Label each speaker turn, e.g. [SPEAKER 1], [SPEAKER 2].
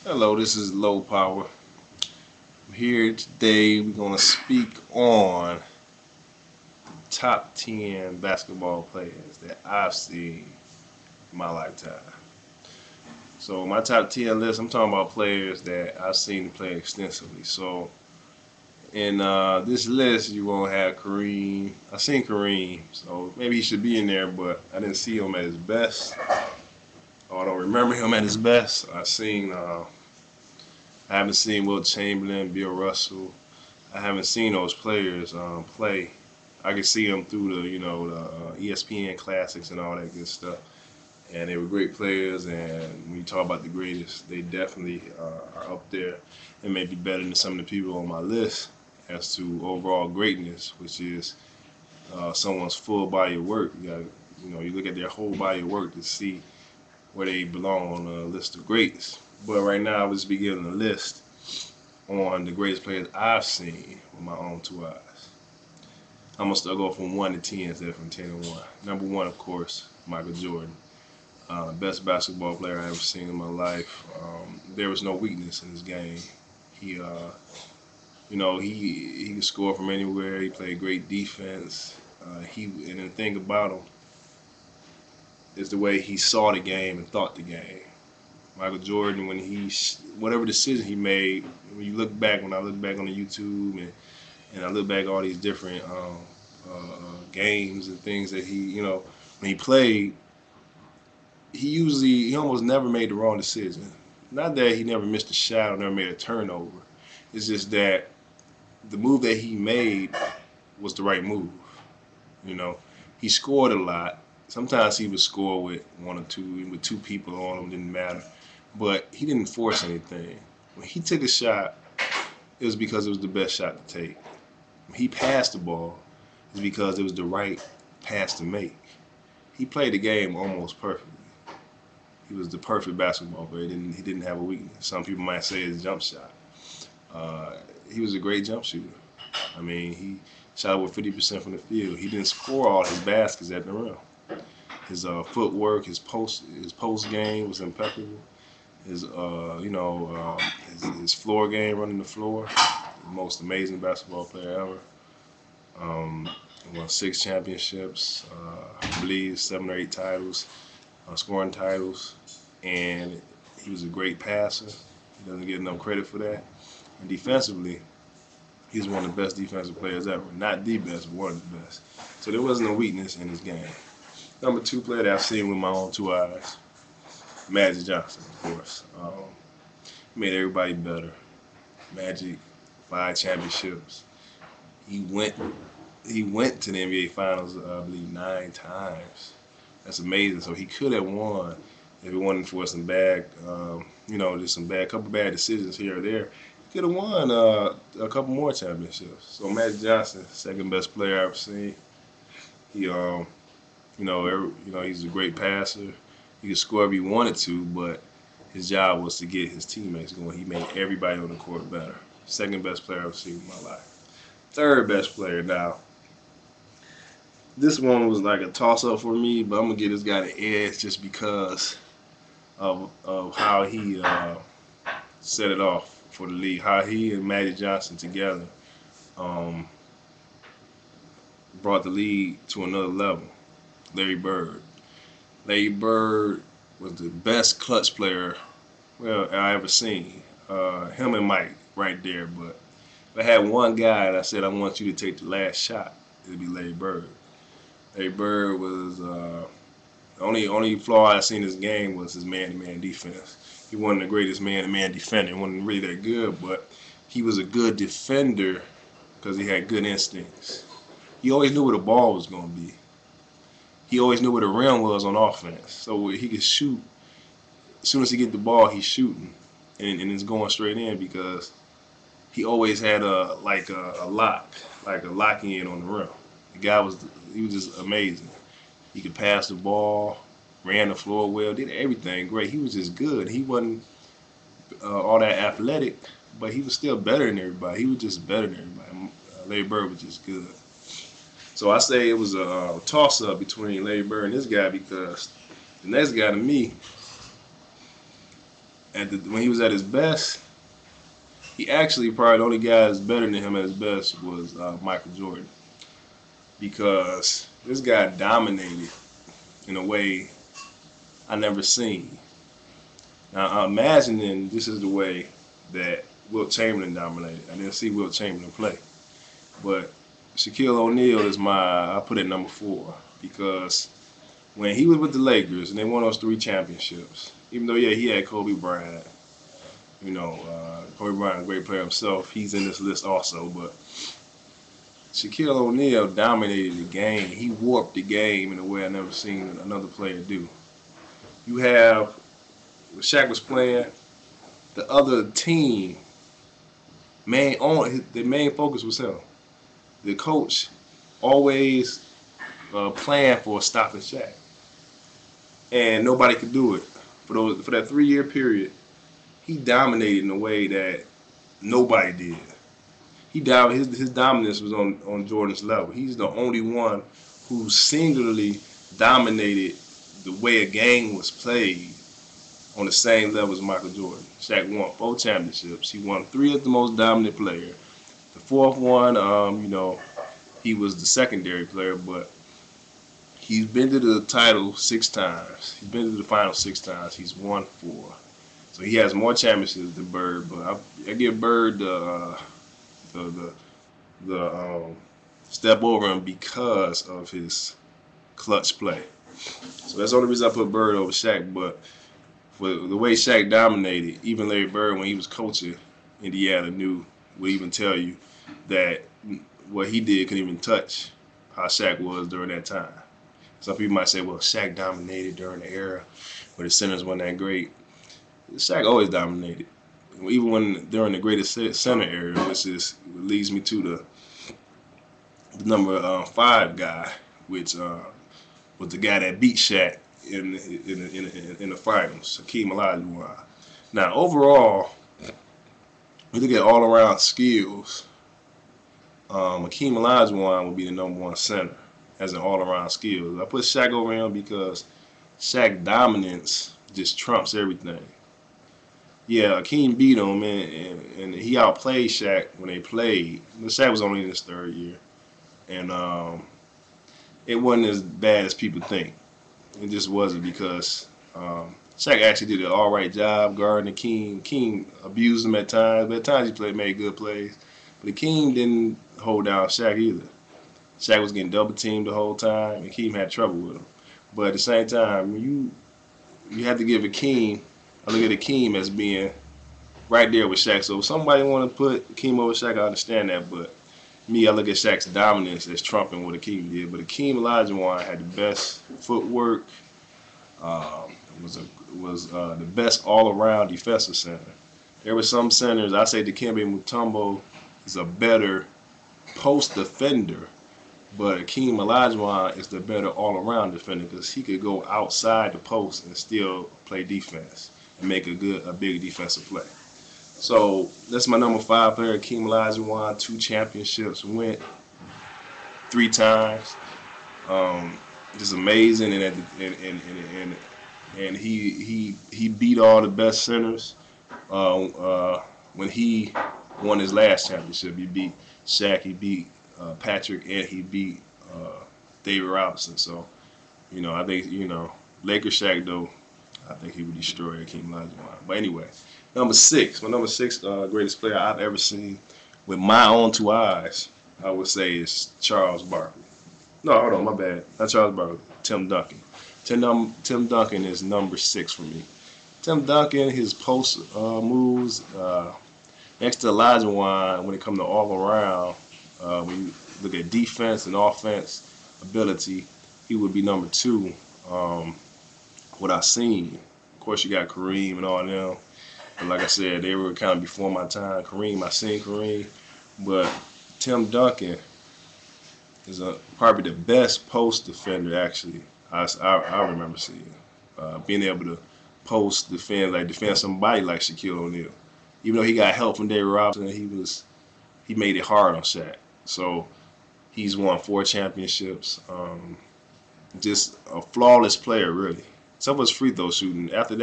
[SPEAKER 1] Hello, this is Low Power. I'm here today. We're going to speak on top 10 basketball players that I've seen in my lifetime. So, my top 10 list, I'm talking about players that I've seen play extensively. So, in this list, you won't have Kareem. I've seen Kareem, so maybe he should be in there, but I didn't see him at his best. Or I don't remember him at his best. I haven't seen Wilt Chamberlain, Bill Russell. I haven't seen those players play. I could see them through the ESPN classics and all that good stuff, and they were great players. And when you talk about the greatest, they definitely are up there, and maybe better than some of the people on my list as to overall greatness, which is someone's full body of work. You look at their whole body of work to see where they belong on the list of greats. But right now, I was beginning a list on the greatest players I've seen with my own two eyes. I'm gonna still go from 1 to 10 instead of from 10 to 1. Number one, of course, Michael Jordan, best basketball player I ever seen in my life. There was no weakness in his game. He, he could score from anywhere. He played great defense. And the thing about him is the way he saw the game and thought the game. Michael Jordan, whatever decision he made, when I look back on the YouTube and I look back at all these different games and things that when he played, he almost never made the wrong decision. Not that he never missed a shot or never made a turnover. It's just that the move that he made was the right move. You know, he scored a lot. Sometimes he would score with one or two, with two people on him, didn't matter. But he didn't force anything. When he took a shot, it was because it was the best shot to take. When he passed the ball, it was because it was the right pass to make. He played the game almost perfectly. He was the perfect basketball player. He didn't have a weakness. Some people might say his jump shot. Uh, he was a great jump shooter. I mean, he shot over 50% from the field. He didn't score all his baskets at the rim. His footwork, his post game was impeccable. His floor game, running the floor, the most amazing basketball player ever. Um, he won 6 championships, I believe 7 or 8 titles, scoring titles, and he was a great passer. He doesn't get enough credit for that. And defensively, he's one of the best defensive players ever. Not the best, but one of the best. So there wasn't a weakness in his game. Number two player that I've seen with my own two eyes, Magic Johnson, of course. Made everybody better. Magic, 5 championships. He went he went to the NBA Finals, I believe, 9 times. That's amazing. So he could have won if it wasn't for some bad, just couple bad decisions here or there. He could have won a couple more championships. So Magic Johnson, second best player I've ever seen. He, he's a great passer. He could score if he wanted to, but his job was to get his teammates going. He made everybody on the court better. Second best player I've seen in my life. Third best player now. This one was like a toss up for me, but I'm gonna give this guy the edge just because of how he set it off for the league. How he and Magic Johnson together um, brought the league to another level. Larry Bird. Larry Bird was the best clutch player I ever seen. Him and Mike right there. But if I had one guy and I said I want you to take the last shot, it'd be Larry Bird. Larry Bird was the only flaw I seen in his game was his man-to-man defense. He wasn't the greatest man-to-man defender. He wasn't really that good, but he was a good defender because he had good instincts. He always knew where the ball was going to be. He always knew where the rim was on offense, so he could shoot. As soon as he get the ball, he's shooting, and it's going straight in because he always had a lock, like a lock in on the rim. The guy he was just amazing. He could pass the ball, ran the floor well, did everything great. He was just good. He wasn't all that athletic, but he was still better than everybody. He was just better than everybody. Larry Bird was just good. So I say it was a toss up between Larry Bird and this guy because the next guy to me when he was at his best, he actually probably the only guy that's better than him at his best was Michael Jordan, because this guy dominated in a way I never seen. Now I'm imagining this is the way that Wilt Chamberlain dominated. I didn't see Wilt Chamberlain play, but Shaquille O'Neal is I put it number 4, because when he was with the Lakers and they won those 3 championships, even though yeah he had Kobe Bryant, Kobe Bryant, a great player himself, he's in this list also, but Shaquille O'Neal dominated the game. He warped the game in a way I never seen another player do. You have, when Shaq was playing, the other team, the main focus was him. The coach always planned for stopping Shaq, and nobody could do it. For that 3-year period, he dominated in a way that nobody did. His dominance was on Jordan's level. He's the only one who singularly dominated the way a game was played on the same level as Michael Jordan. Shaq won 4 championships. He won 3 as the most dominant player. The 4th one, he was the secondary player, but he's been to the title 6 times. He's been to the final 6 times. He's won 4. So he has more championships than Bird, but I give Bird the step over him because of his clutch play. So that's the only reason I put Bird over Shaq. But for the way Shaq dominated, even Larry Bird, when he was coaching Indiana, would even tell you that what he did couldn't even touch how Shaq was during that time. Some people might say, well, Shaq dominated during the era where the centers weren't that great. Shaq always dominated, even during the greatest center era, which leads me to the number 5 guy, which was the guy that beat Shaq in the finals, Hakeem Olajuwon. Now, overall, we look at all-around skills. Hakeem Olajuwon would be the number 1 center as an all-around skills. I put Shaq over him because Shaq dominance just trumps everything. Yeah, Hakeem beat him, and he outplayed Shaq when they played. But Shaq was only in his 3rd year, and it wasn't as bad as people think. It just wasn't, because Shaq actually did an all-right job guarding Hakeem. Hakeem abused him at times, but at times he made good plays. But Hakeem didn't hold down Shaq either. Shaq was getting double-teamed the whole time, and Hakeem had trouble with him. But at the same time, you have to give Hakeem, I look at Hakeem as being right there with Shaq. So if somebody want to put Hakeem over Shaq, I understand that. But me, I look at Shaq's dominance as trumping what Hakeem did. But Hakeem Olajuwon had the best footwork, was the best all-around defensive center. There were some centers, I say Dikembe Mutombo is a better post defender, but Hakeem Olajuwon is the better all-around defender, because he could go outside the post and still play defense and make a big defensive play. So that's my number 5 player, Hakeem Olajuwon. 2 championships, went 3 times. Just amazing, and he beat all the best centers. When he won his last championship, he beat Shaq, he beat Patrick, and he beat David Robinson. So, I think, Lakers Shaq, though, I think he would destroy Hakeem Olajuwon. But anyway, my number 6 greatest player I've ever seen with my own 2 eyes, I would say, is Charles Barkley. No, hold on, my bad. Not Charles Barkley, Tim Duncan. Tim Duncan is number 6 for me. Tim Duncan, his post moves, next to Olajuwon, when it comes to all around, when you look at defense and offense ability, he would be number 2. What I've seen, of course, you got Kareem and all them. But like I said, they were kind of before my time. I seen Kareem, but Tim Duncan is probably the best post defender, actually, I remember seeing. Being able to post defend somebody like Shaquille O'Neal. Even though he got help from David Robinson, he made it hard on Shaq. So he's won 4 championships. Just a flawless player, really. Except for his free throw shooting. After that,